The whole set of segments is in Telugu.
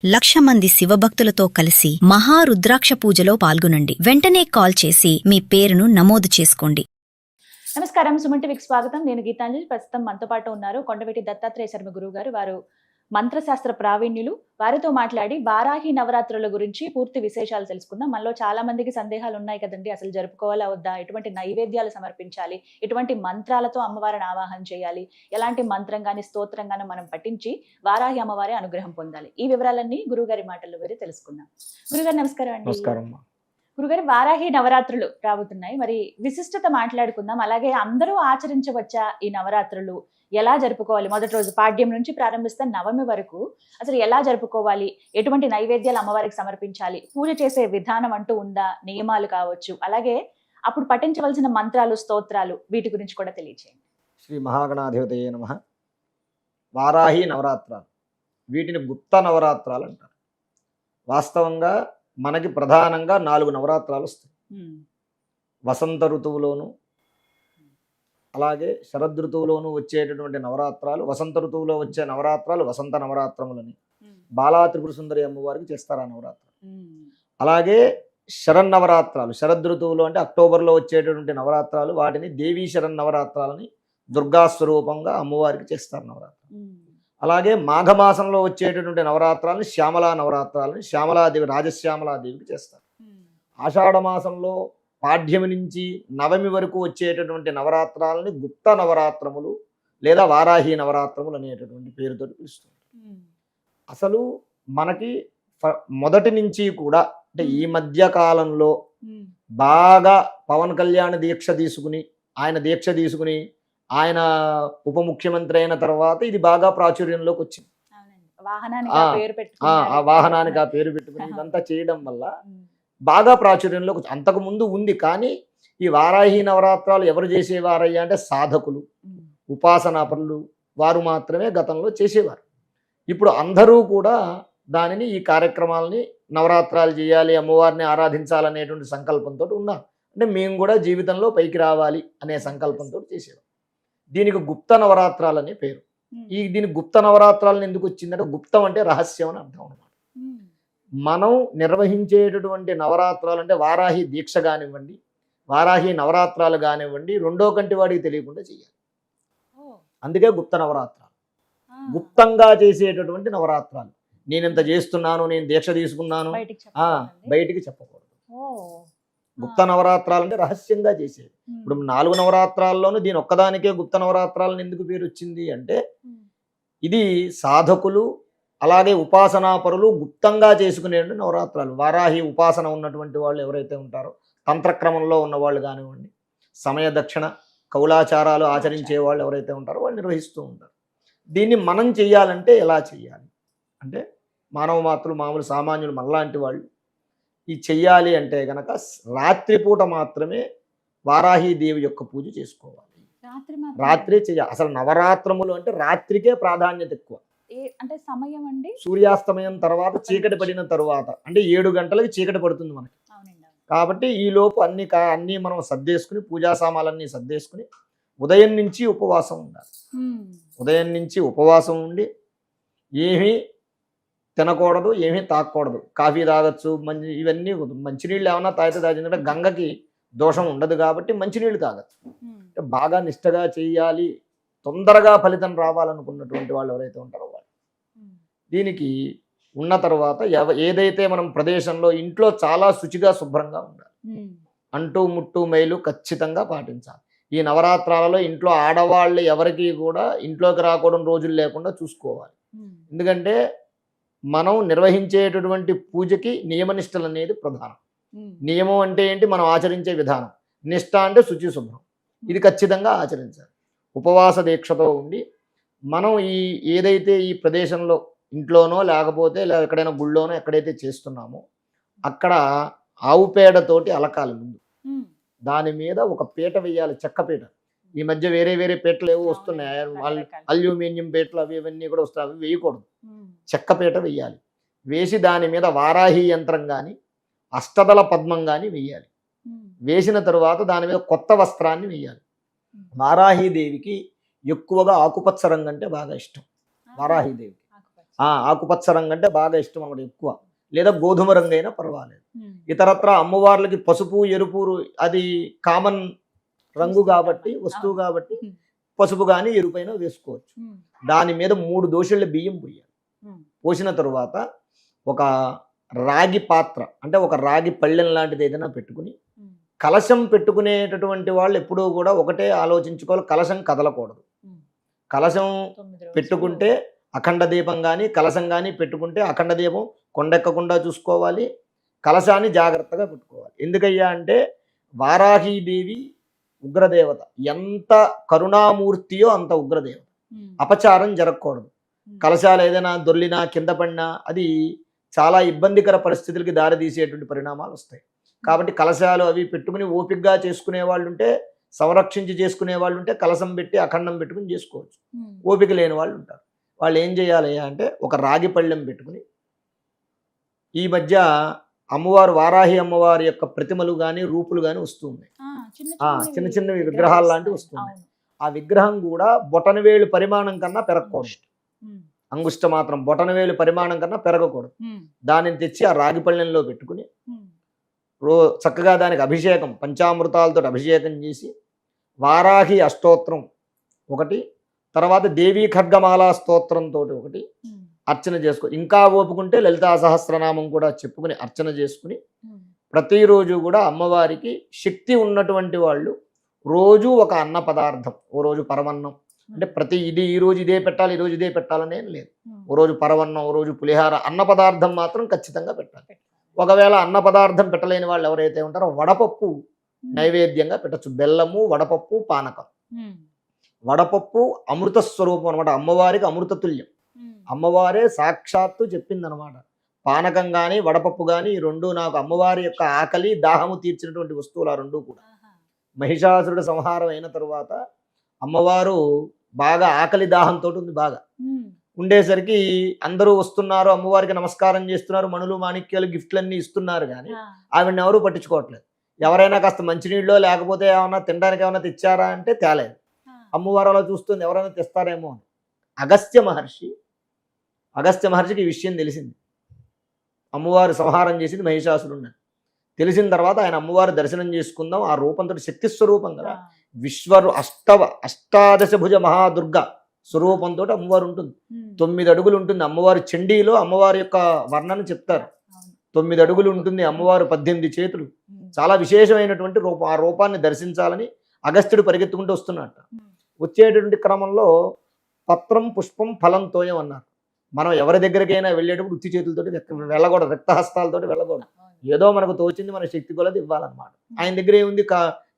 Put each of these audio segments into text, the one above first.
1,00,000 మంది శివభక్తులతో కలిసి మహారుద్రాక్ష పూజలో పాల్గొనండి. వెంటనే కాల్ చేసి మీ పేరును నమోదు చేసుకోండి. నమస్కారం, సుమన్ టీవీకి స్వాగతం. నేను గీతాంజలి. ప్రస్తుతం మనతో పాటు ఉన్నారు కొండవీటి దత్తాత్రేయ శర్మ గురువు గారు. వారు మంత్రశాస్త్ర ప్రావీణ్యులు. వారితో మాట్లాడి వారాహి నవరాత్రుల గురించి పూర్తి విశేషాలు తెలుసుకుందాం. మనలో చాలా మందికి సందేహాలు ఉన్నాయి కదండి, అసలు జరుపుకోవాలా వద్దా, ఎటువంటి నైవేద్యాలు సమర్పించాలి, ఎటువంటి మంత్రాలతో అమ్మవారిని ఆవాహన చేయాలి, ఎలాంటి మంత్రం గాని స్తోత్రం గాని మనం పఠించి వారాహి అమ్మవారి అనుగ్రహం పొందాలి. ఈ వివరాలన్నీ గురువుగారి మాటల్లో వేరే తెలుసుకుందాం. గురుగారు నమస్కారం అండి. నమస్కారం. గురుగారు, వారాహి నవరాత్రులు రాబోతున్నాయి, మరి విశిష్టత మాట్లాడుకుందాం. అలాగే అందరూ ఆచరించవచ్చా ఈ నవరాత్రులు, ఎలా జరుపుకోవాలి, మొదటి రోజు పాడ్యం నుంచి ప్రారంభిస్తే నవమి వరకు అసలు ఎలా జరుపుకోవాలి, ఎటువంటి నైవేద్యాలు అమ్మవారికి సమర్పించాలి, పూజ చేసే విధానం అంటూ ఉందా, నియమాలు కావచ్చు, అలాగే అప్పుడు పఠించవలసిన మంత్రాలు స్తోత్రాలు, వీటి గురించి కూడా తెలియచేయండి. శ్రీ మహాగణాధిపతయే నమః. వారాహి నవరాత్రాలు, వీటిని గుప్త నవరాత్రాలు అంటారు. వాస్తవంగా మనకి ప్రధానంగా 4 నవరాత్రాలు వస్తాయి. వసంత ఋతువులోను, అలాగే శరద్ ఋతువులోను వచ్చేటటువంటి నవరాత్రాలు, వసంత ఋతువులో వచ్చే నవరాత్రాలు వసంత నవరాత్రములని బాలా త్రిపుర సుందరి అమ్మవారికి చేస్తారు ఆ నవరాత్రులు. అలాగే శరన్నవరాత్రాలు, శరద్ ఋతువులో అంటే అక్టోబర్లో వచ్చేటటువంటి నవరాత్రాలు, వాటిని దేవీ శరన్నవరాత్రాలని దుర్గా స్వరూపంగా అమ్మవారికి చేస్తారు నవరాత్రులు. అలాగే మాఘమాసంలో వచ్చేటటువంటి నవరాత్రాలని శ్యామలా నవరాత్రాలని శ్యామలాదేవి, రాజశ్యామలాదేవికి చేస్తారు. ఆషాఢ మాసంలో పాడ్యమి నుంచి నవమి వరకు వచ్చేటటువంటి నవరాత్రాలని గుప్త నవరాత్రములు లేదా వారాహి నవరాత్రములు అనేటటువంటి పేరుతో పిలుస్తారు. అసలు మనకి మొదటి నుంచి కూడా అంటే ఈ మధ్య కాలంలో బాగా పవన్ కళ్యాణ్ దీక్ష తీసుకుని ఆయన ఉప ముఖ్యమంత్రి అయిన తర్వాత ఇది బాగా ప్రాచుర్యంలోకి వచ్చింది. ఆ వాహనానికి ఆ పేరు పెట్టుకుని ఇదంతా చేయడం వల్ల బాగా ప్రాచుర్యంలోకి వచ్చి, అంతకు ముందు ఉంది. కానీ ఈ వారాహి నవరాత్రాలు ఎవరు చేసేవారయ్యా అంటే సాధకులు, ఉపాసనాపరులు, వారు మాత్రమే గతంలో చేసేవారు. ఇప్పుడు అందరూ కూడా దానిని, ఈ కార్యక్రమాలని, నవరాత్రాలు చేయాలి, అమ్మవారిని ఆరాధించాలనేటువంటి సంకల్పంతో ఉన్నారు. అంటే మేము కూడా జీవితంలో పైకి రావాలి అనే సంకల్పంతో చేసేవారు. దీనికి గుప్త నవరాత్రాలు అనే పేరు. దీనికి గుప్త నవరాత్రాలను ఎందుకు వచ్చిందంటే, గుప్తం అంటే రహస్యం అని అర్థం అన్నమాట. మనం నిర్వహించేటటువంటి నవరాత్రాలు అంటే వారాహి దీక్ష కానివ్వండి, వారాహి నవరాత్రాలు కానివ్వండి, రెండో కంటి వాడికి తెలియకుండా చేయాలి. అందుకే గుప్త నవరాత్రాలు, గుప్తంగా చేసేటటువంటి నవరాత్రాలు. నేను ఇంత చేస్తున్నాను, నేను దీక్ష తీసుకున్నాను, బయటికి చెప్పకూడదు. గుప్త నవరాత్రాలు అంటే రహస్యంగా చేసేది. ఇప్పుడు 4 నవరాత్రాల్లోనూ దీని ఒక్కదానికే గుప్త నవరాత్రాలను ఎందుకు పేరు వచ్చింది అంటే, ఇది సాధకులు అలాగే ఉపాసనాపరులు గుప్తంగా చేసుకునే నవరాత్రాలు. వారాహి ఉపాసన ఉన్నటువంటి వాళ్ళు ఎవరైతే ఉంటారో, తంత్రక్రమంలో ఉన్న వాళ్ళు కానివ్వండి, సమయ దక్షిణ కౌలాచారాలు ఆచరించే వాళ్ళు ఎవరైతే ఉంటారో వాళ్ళు నిర్వహిస్తూ ఉంటారు. దీన్ని మనం చెయ్యాలంటే ఎలా చెయ్యాలి అంటే, మానవ మాత్రులు, మామూలు సామాన్యులు మనలాంటి వాళ్ళు ఈ చెయ్యాలి అంటే గనక రాత్రిపూట మాత్రమే వారాహి దేవి యొక్క పూజ చేసుకోవాలి. రాత్రి చెయ్యాలి. అసలు నవరాత్రములు అంటే రాత్రికే ప్రాధాన్యత ఎక్కువ. అంటే సమయం అండి, సూర్యాస్తమయం తర్వాత, చీకటి పడిన తర్వాత, అంటే 7 గంటలకి చీకటి పడుతుంది మనకి. కాబట్టి ఈ లోపు అన్ని మనం సర్దేసుకుని, పూజా సామాన్లన్నీ సర్దేసుకుని ఉదయం నుంచి ఉపవాసం ఉండాలి. ఉదయం నుంచి ఉపవాసం ఉండి ఏమీ తినకూడదు, ఏమీ తాగకూడదు. కాఫీ తాగొచ్చు, ఇవన్నీ మంచినీళ్ళు ఏమన్నా తాగితే తాగిందంటే గంగకి దోషం ఉండదు కాబట్టి మంచినీళ్ళు తాగచ్చు. బాగా నిష్టగా చెయ్యాలి, తొందరగా ఫలితం రావాలనుకున్నటువంటి వాళ్ళు ఎవరైతే ఉంటారో వాళ్ళు దీనికి ఉన్న తర్వాత ఏదైతే మనం ప్రదేశంలో, ఇంట్లో చాలా శుచిగా శుభ్రంగా ఉండాలి. అంటూ ముట్టు మైలు ఖచ్చితంగా పాటించాలి. ఈ నవరాత్రాలలో ఇంట్లో ఆడవాళ్ళు ఎవరికి కూడా ఇంట్లోకి రాకూడదు రోజులు లేకుండా చూసుకోవాలి. ఎందుకంటే మనం నిర్వహించేటటువంటి పూజకి నియమనిష్టలు అనేది ప్రధానం. నియమం అంటే ఏంటి, మనం ఆచరించే విధానం. నిష్ట అంటే శుచి శుభ్రం. ఇది ఖచ్చితంగా ఆచరించాలి. ఉపవాస దీక్షతో ఉండి మనం ఏదైతే ఈ ప్రదేశంలో ఇంట్లోనో లేకపోతే ఎక్కడైనా గుళ్ళోనో ఎక్కడైతే చేస్తున్నామో అక్కడ ఆవు పేడతోటి అలకాలి. ముందు దాని మీద ఒక పీట వేయాలి, చెక్క పీట. ఈ మధ్య వేరే వేరే పీటలు ఏవో వస్తున్నాయి, వాళ్ళు అల్యూమినియం పీటలు అవి ఇవన్నీ కూడా వస్తాయి. అవి వేయకూడదు, చెక్క పీట వేయాలి. వేసి దాని మీద వారాహి యంత్రం కానీ అష్టదళ పద్మం కానీ వేయాలి. వేసిన తరువాత దాని మీద కొత్త వస్త్రాన్ని వేయాలి. వారాహీదేవికి ఎక్కువగా ఆకుపచ్చ రంగు అంటే బాగా ఇష్టం. వారాహీదేవికి ఆకుపచ్చ రంగు అంటే బాగా ఇష్టం అన్నమాట ఎక్కువ, లేదా గోధుమ రంగు అయినా పర్వాలేదు. ఇతరత్ర అమ్మవార్లకి పసుపు ఎరుపు అది కామన్ రంగు కాబట్టి, వస్తువు కాబట్టి పసుపు కానీ ఎరుపైనా వేసుకోవచ్చు. దాని మీద 3 దోశల బియ్యం పోయాలి. పోసిన తరువాత ఒక రాగి పాత్ర అంటే ఒక రాగి పళ్ళెం లాంటిది ఏదైనా పెట్టుకుని, కలశం పెట్టుకునేటటువంటి వాళ్ళు ఎప్పుడూ కూడా ఒకటే ఆలోచించుకోవాలి, కలశం కదలకూడదు. కలశం పెట్టుకుంటే అఖండ దీపం కానీ కలశం కానీ పెట్టుకుంటే అఖండ దీపం కొండెక్కకుండా చూసుకోవాలి, కలశాన్ని జాగ్రత్తగా పెట్టుకోవాలి. ఎందుకయ్యా అంటే వారాహీదేవి ఉగ్రదేవత, ఎంత కరుణామూర్తియో అంత ఉగ్రదేవత. అపచారం జరగకూడదు. కలశాలు ఏదైనా దొర్లినా కింద పడినా అది చాలా ఇబ్బందికర పరిస్థితులకి దారితీసేటువంటి పరిణామాలు వస్తాయి. కాబట్టి కలశాలు అవి పెట్టుకుని ఓపికగా చేసుకునే వాళ్ళు ఉంటే, సంరక్షించి చేసుకునే వాళ్ళు ఉంటే కలశం పెట్టి అఖండం పెట్టుకుని చేసుకోవచ్చు. ఓపిక లేని వాళ్ళు ఉంటారు. వాళ్ళు ఏం చేయాలి అంటే ఒక రాగి పళ్ళెం పెట్టుకుని, ఈ మధ్య అమ్మవారు వారాహి అమ్మవారి యొక్క ప్రతిమలు కానీ రూపులు కానీ వస్తున్నాయి. చిన్న చిన్న విగ్రహాలు లాంటివి వస్తున్నాయి. ఆ విగ్రహం కూడా బొటనవేలు పరిమాణం కన్నా పెరగకూడదు. అంగుష్ట మాత్రం బొటనవేలు పరిమాణం కన్నా పెరగకూడదు. దానిని తెచ్చి ఆ రాగి పళ్ళెంలో పెట్టుకుని చక్కగా దానికి అభిషేకం, పంచామృతాలతో అభిషేకం చేసి వారాహి అష్టోత్తరం ఒకటి, తర్వాత దేవీ ఖడ్గమాలా స్తోత్రంతో ఒకటి అర్చన చేసుకో. ఇంకా ఓపుకుంటే లలితా సహస్రనామం కూడా చెప్పుకుని అర్చన చేసుకుని ప్రతిరోజు కూడా అమ్మవారికి శక్తి ఉన్నటువంటి వాళ్ళు రోజు ఒక అన్న పదార్థం, ఓ రోజు పరమన్నం అంటే ఈ రోజు ఇదే పెట్టాలి, ఈ రోజు ఇదే పెట్టాలనేం లేదు. ఓ రోజు పరమన్నం, ఓ రోజు పులిహార, అన్న పదార్థం మాత్రం ఖచ్చితంగా పెట్టాలి. ఒకవేళ అన్న పదార్థం పెట్టలేని వాళ్ళు ఎవరైతే ఉంటారో వడపప్పు నైవేద్యంగా పెట్టచ్చు. బెల్లము, వడపప్పు, పానకం. వడపప్పు అమృత స్వరూపం అనమాట, అమ్మవారికి అమృత తుల్యం. అమ్మవారే సాక్షాత్తు చెప్పిందనమాట. పానకం కానీ వడపప్పు కానీ ఈ రెండు నాకు అమ్మవారి యొక్క ఆకలి దాహము తీర్చినటువంటి వస్తువులు. ఆ రెండు కూడా మహిషాసురుడు సంహారం అయిన తరువాత అమ్మవారు బాగా ఆకలి దాహంతో ఉంది. బాగా ఉండేసరికి అందరూ వస్తున్నారు, అమ్మవారికి నమస్కారం చేస్తున్నారు, మణులు మాణిక్యాలు గిఫ్ట్లన్నీ ఇస్తున్నారు, కానీ ఆవిడని ఎవరూ పట్టించుకోవట్లేదు. ఎవరైనా కాస్త మంచినీళ్ళు లేకపోతే ఏమన్నా తినడానికి ఏమైనా తెచ్చారా అంటే తేలేదు. అమ్మవారు అలా చూస్తుంది, ఎవరైనా తెస్తారేమో అని. అగస్త్య మహర్షికి ఈ విషయం తెలిసింది. అమ్మవారు సంహారం చేసింది మహిషాసురుడిని తెలిసిన తర్వాత ఆయన అమ్మవారి దర్శనం చేసుకుందాం, ఆ రూపంతో శక్తి స్వరూపం కదా, అష్టాదశ భుజ మహాదుర్గ స్వరూపంతో అమ్మవారు ఉంటుంది. 9 అడుగులు ఉంటుంది అమ్మవారు. చండీలో అమ్మవారి యొక్క వర్ణన చెప్తారు. 9 అడుగులు ఉంటుంది అమ్మవారు, 18 చేతులు. చాలా విశేషమైనటువంటి రూపం. ఆ రూపాన్ని దర్శించాలని అగస్త్యుడు పరిగెత్తుకుంటూ వస్తున్నట్ట. వచ్చేటువంటి క్రమంలో పత్రం పుష్పం ఫలంతోయం అన్నారు. మనం ఎవరి దగ్గరికైనా వెళ్ళేటప్పుడు ఉత్తి చేతులతో వెళ్ళకూడదు, రక్తహస్తాలతో వెళ్ళకూడదు. ఏదో మనకు తోచింది మన శక్తి కొలది ఇవ్వాలన్నమాట. ఆయన దగ్గర ఏముంది,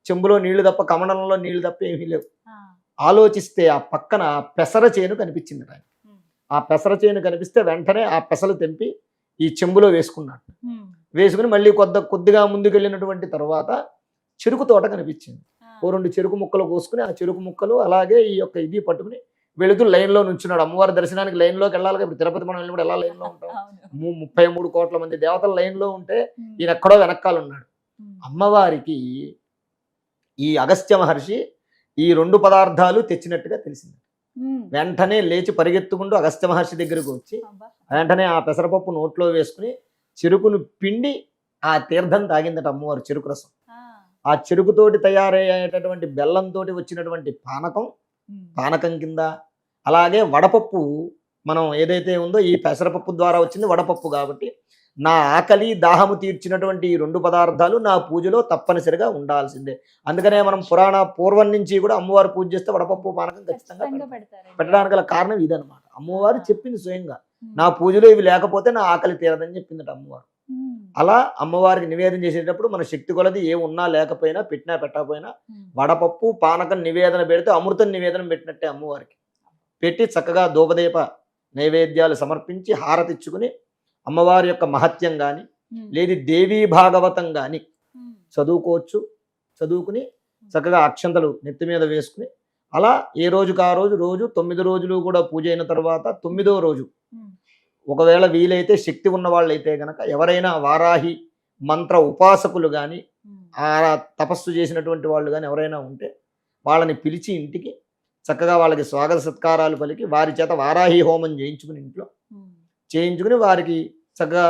చెంబులో నీళ్లు తప్ప, కమలంలో నీళ్లు తప్ప ఏమీ లేవు. ఆలోచిస్తే ఆ పక్కన పెసర చేను కనిపించింది ఆయన. ఆ పెసర చేను కనిపిస్తే వెంటనే ఆ పెసలు తెంపి ఈ చెంబులో వేసుకున్నాడు. వేసుకుని మళ్ళీ కొద్దిగా ముందుకెళ్ళినటువంటి తర్వాత చెరుకు తోట కనిపించింది. ఓ 2 చెరుకు ముక్కలు కోసుకుని ఆ చెరుకు ముక్కలు అలాగే ఈ యొక్క ఇది పట్టుకుని వెళుతూ లైన్లో నుంచున్నాడు. అమ్మవారి దర్శనానికి లైన్లోకి వెళ్ళాలి. ఇప్పుడు తిరుపతి మనం వెళ్ళినప్పుడు ఎలా లైన్లో ఉంటాం, 33 కోట్ల మంది దేవతల లైన్లో ఉంటే ఈయన ఎక్కడో వెనకాల ఉన్నాడు. అమ్మవారికి ఈ అగస్త్య మహర్షి ఈ 2 పదార్థాలు తెచ్చినట్టుగా తెలిసింది. వెంటనే లేచి పరిగెత్తుకుంటూ అగస్త్య మహర్షి దగ్గరకు వచ్చి వెంటనే ఆ పెసరపప్పు నోట్లో వేసుకుని చెరుకును పిండి ఆ తీర్థం తాగిందట అమ్మవారు. చెరుకు రసం, ఆ చెరుకుతోటి తయారయ్యేటటువంటి బెల్లంతో వచ్చినటువంటి పానకం కింద, అలాగే వడపప్పు మనం ఏదైతే ఉందో ఈ పెసరపప్పు ద్వారా వచ్చింది వడపప్పు. కాబట్టి నా ఆకలి దాహము తీర్చినటువంటి ఈ 2 పదార్థాలు నా పూజలో తప్పనిసరిగా ఉండాల్సిందే. అందుకనే మనం పూర్వం నుంచి కూడా అమ్మవారు పూజ చేస్తే వడపప్పు పానకం ఖచ్చితంగా పెట్టడానికి గల కారణం ఇదనమాట. అమ్మవారు చెప్పింది స్వయంగా, నా పూజలో ఇవి లేకపోతే నా ఆకలి తీరదని చెప్పిందట అమ్మవారు. అలా అమ్మవారికి నివేదన చేసేటప్పుడు మన శక్తి కొలది ఏ ఉన్నా లేకపోయినా, పెట్టినా పెట్టకపోయినా వడపప్పు పానకం నివేదన పెడితే అమృతం నివేదన పెట్టినట్టే అమ్మవారికి. పెట్టి చక్కగా ధూపదీప నైవేద్యాలు సమర్పించి హారతిచ్చుకుని అమ్మవారి యొక్క మహత్యం కానీ లేదు దేవీ భాగవతం కానీ చదువుకోవచ్చు. చదువుకుని చక్కగా అక్షంతలు నెత్తి మీద వేసుకుని అలా ఏ రోజుకు ఆ రోజు 9 రోజులు కూడా పూజ అయిన తర్వాత 9వ రోజు ఒకవేళ వీలైతే శక్తి ఉన్న వాళ్ళైతే గనక ఎవరైనా వారాహి మంత్ర ఉపాసకులు కానీ ఆ తపస్సు చేసినటువంటి వాళ్ళు కానీ ఎవరైనా ఉంటే వాళ్ళని పిలిచి ఇంటికి చక్కగా వాళ్ళకి స్వాగత సత్కారాలు పలికి వారి చేత వారాహి హోమం చేయించుకుని ఇంట్లో చేయించుకుని వారికి చక్కగా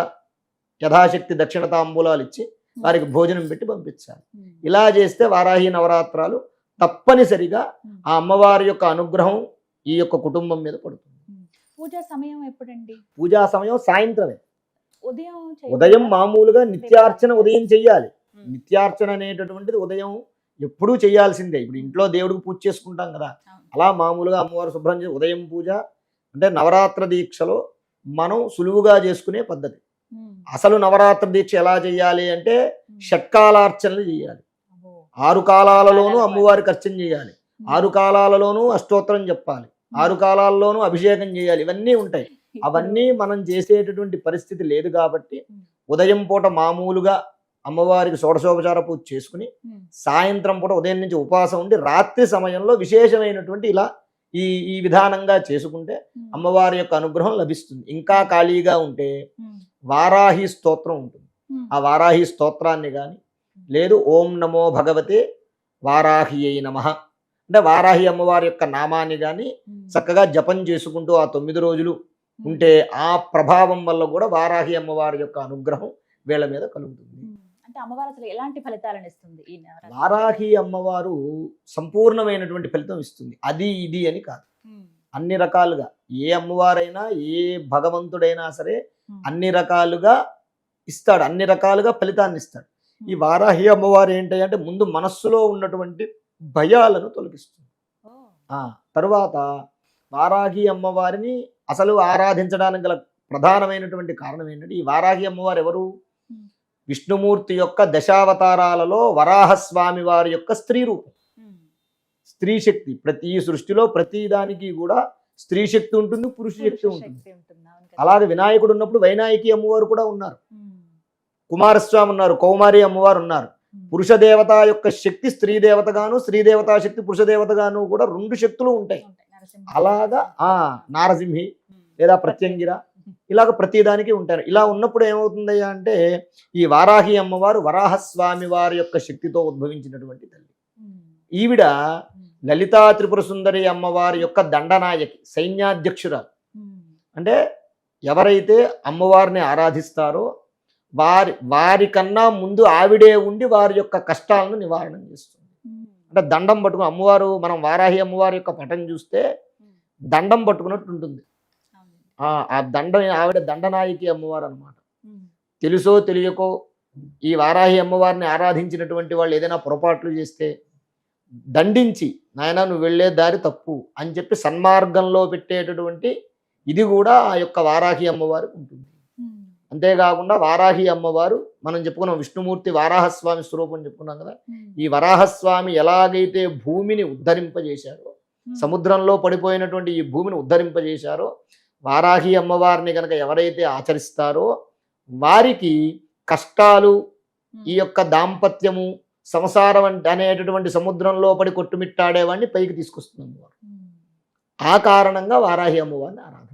యథాశక్తి దక్షిణ తాంబూలాలు ఇచ్చి వారికి భోజనం పెట్టి పంపించాలి. ఇలా చేస్తే వారాహి నవరాత్రాలు తప్పనిసరిగా ఆ అమ్మవారి యొక్క అనుగ్రహం ఈ యొక్క కుటుంబం మీద పడుతుంది. పూజా సమయం ఎప్పుడండి? పూజా సమయం సాయంత్రమే. ఉదయం ఉదయం మామూలుగా నిత్యార్చన ఉదయం చెయ్యాలి. నిత్యార్చన అనేటటువంటిది ఉదయం ఎప్పుడూ చేయాల్సిందే. ఇప్పుడు ఇంట్లో దేవుడికి పూజ చేసుకుంటాం కదా, అలా మామూలుగా అమ్మవారు శుభ్రం చేసి ఉదయం పూజ అంటే నవరాత్ర దీక్షలో మనం సులువుగా చేసుకునే పద్ధతి. అసలు నవరాత్ర దీక్ష ఎలా చేయాలి అంటే షట్కాలార్చనలు చేయాలి. 6 కాలాలలోనూ అమ్మవారికి అర్చన చేయాలి, 6 కాలాలలోనూ అష్టోత్తరం చెప్పాలి, 6 కాలాల్లోనూ అభిషేకం చేయాలి. ఇవన్నీ ఉంటాయి. అవన్నీ మనం చేసేటటువంటి పరిస్థితి లేదు కాబట్టి ఉదయం పూట మామూలుగా అమ్మవారికి షోడశోపచార పూజ చేసుకుని సాయంత్రం పూట ఉదయం నుంచి ఉపవాసం ఉండి రాత్రి సమయంలో విశేషమైనటువంటి ఇలా ఈ విధానంగా చేసుకుంటే అమ్మవారి యొక్క అనుగ్రహం లభిస్తుంది. ఇంకా ఖాళీగా ఉంటే వారాహి స్తోత్రం ఉంటుంది. ఆ వారాహి స్తోత్రాన్ని కానీ లేదు ఓం నమో భగవతే వారాహి అయి నమః అంటే వారాహి అమ్మవారి యొక్క నామాన్ని కానీ చక్కగా జపం చేసుకుంటూ ఆ 9 రోజులు ఉంటే ఆ ప్రభావం వల్ల కూడా వారాహి అమ్మవారి యొక్క అనుగ్రహం వీళ్ళ మీద కలుగుతుంది. అంటే అమ్మవారు అసలు ఎలాంటి ఫలితాలను ఇస్తుంది ఈ నవరాత్రి? వారాహి అమ్మవారు సంపూర్ణమైనటువంటి ఫలితం ఇస్తుంది. అది ఇది అని కాదు, అన్ని రకాలుగా ఏ అమ్మవారైనా ఏ భగవంతుడైనా సరే అన్ని రకాలుగా ఇస్తాడు, అన్ని రకాలుగా ఫలితాన్ని ఇస్తాడు. ఈ వారాహి అమ్మవారు ఏంటి అంటే ముందు మనస్సులో ఉన్నటువంటి భయాలను తొలగిస్తుంది. తరువాత వారాహి అమ్మవారిని అసలు ఆరాధించడానికి గల ప్రధానమైనటువంటి కారణం ఏంటంటే ఈ వారాహి అమ్మవారు ఎవరు? విష్ణుమూర్తి యొక్క దశావతారాలలో వరాహస్వామి వారి యొక్క స్త్రీ రూపం, స్త్రీ శక్తి. ప్రతి సృష్టిలో ప్రతి దానికి కూడా స్త్రీ శక్తి ఉంటుంది, పురుష శక్తి ఉంటుంది. అలాగే వినాయకుడు ఉన్నప్పుడు వైనాయకి అమ్మవారు కూడా ఉన్నారు, కుమారస్వామి ఉన్నారు, కౌమారి అమ్మవారు ఉన్నారు. పురుష దేవత యొక్క శక్తి స్త్రీ దేవతగాను, స్త్రీ దేవతా శక్తి పురుష దేవతగాను కూడా 2 శక్తులు ఉంటాయి. అలాగా నారసింహి లేదా ప్రత్యంగిర ఇలాగ ప్రతిదానికి ఉంటారు. ఇలా ఉన్నప్పుడు ఏమవుతుంది అంటే ఈ వారాహి అమ్మవారు వరాహస్వామి వారి యొక్క శక్తితో ఉద్భవించినటువంటి తల్లి. ఈవిడ లలితా త్రిపుర సుందరి అమ్మవారి యొక్క దండనాయకి, సైన్యాధ్యక్షురాలు. అంటే ఎవరైతే అమ్మవారిని ఆరాధిస్తారో వారికన్నా ముందు ఆవిడే ఉండి వారి యొక్క కష్టాలను నివారణ చేస్తుంది. అంటే దండం పట్టుకుని అమ్మవారు, మనం వారాహి అమ్మవారి యొక్క పటం చూస్తే దండం పట్టుకున్నట్టు ఉంటుంది. ఆ దండం ఆవిడ దండనాయకి అమ్మవారు అన్నమాట. తెలుసో తెలియకో ఈ వారాహి అమ్మవారిని ఆరాధించినటువంటి వాళ్ళు ఏదైనా పొరపాట్లు చేస్తే దండించి నాయన నువ్వు వెళ్ళే దారి తప్పు అని చెప్పి సన్మార్గంలో పెట్టేటటువంటి ఇది కూడా ఆ యొక్క వారాహి అమ్మవారికి ఉంటుంది. అంతేకాకుండా వారాహి అమ్మవారు మనం చెప్పుకున్నాం, విష్ణుమూర్తి వారాహస్వామి స్వరూపం చెప్పుకున్నాం కదా. ఈ వరాహస్వామి ఎలాగైతే భూమిని ఉద్ధరింపజేశారో, సముద్రంలో పడిపోయినటువంటి ఈ భూమిని ఉద్ధరింపజేశారో, వారాహి అమ్మవారిని కనుక ఎవరైతే ఆచరిస్తారో వారికి కష్టాలు, ఈ యొక్క దాంపత్యము, సంసారం అనేటటువంటి సముద్రంలో పడి కొట్టుమిట్టాడేవాడిని పైకి తీసుకొస్తుంది అమ్మవారు. ఆ కారణంగా వారాహి అమ్మవారిని ఆరాధన.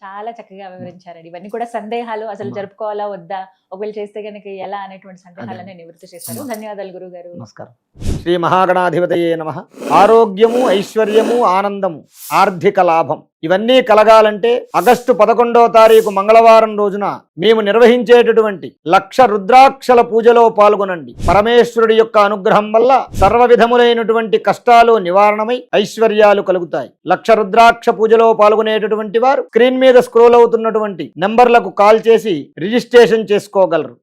చాలా చక్కగా వివరించారండి. ఇవన్నీ కూడా సందేహాలు, అసలు జరుపుకోవాలా వద్దా, ఒకవేళ చేస్తే కనుక ఎలా అనేటువంటి సందేహాలను నివృత్తి చేశారు. ధన్యవాదాలు గురువు గారు. నమస్కారం. శ్రీ మహాగణాధిపతయే నమః. ఆరోగ్యము, ఐశ్వర్యము, ఆనందము, ఆర్థిక లాభం ఇవన్నీ కలగాలంటే ఆగస్టు 11వ తారీఖు మంగళవారం రోజున మేము నిర్వహించేటటువంటి 1,00,000 రుద్రాక్షల పూజలో పాల్గొనండి. పరమేశ్వరుడి యొక్క అనుగ్రహం వల్ల సర్వ విధములైనటువంటి కష్టాలు నివారణమై ఐశ్వర్యాలు కలుగుతాయి. 1,00,000 రుద్రాక్ష పూజలో పాల్గొనేటటువంటి వారు స్క్రీన్ మీద స్క్రోల్ అవుతున్నటువంటి నంబర్లకు కాల్ చేసి రిజిస్ట్రేషన్ చేసుకోగలరు.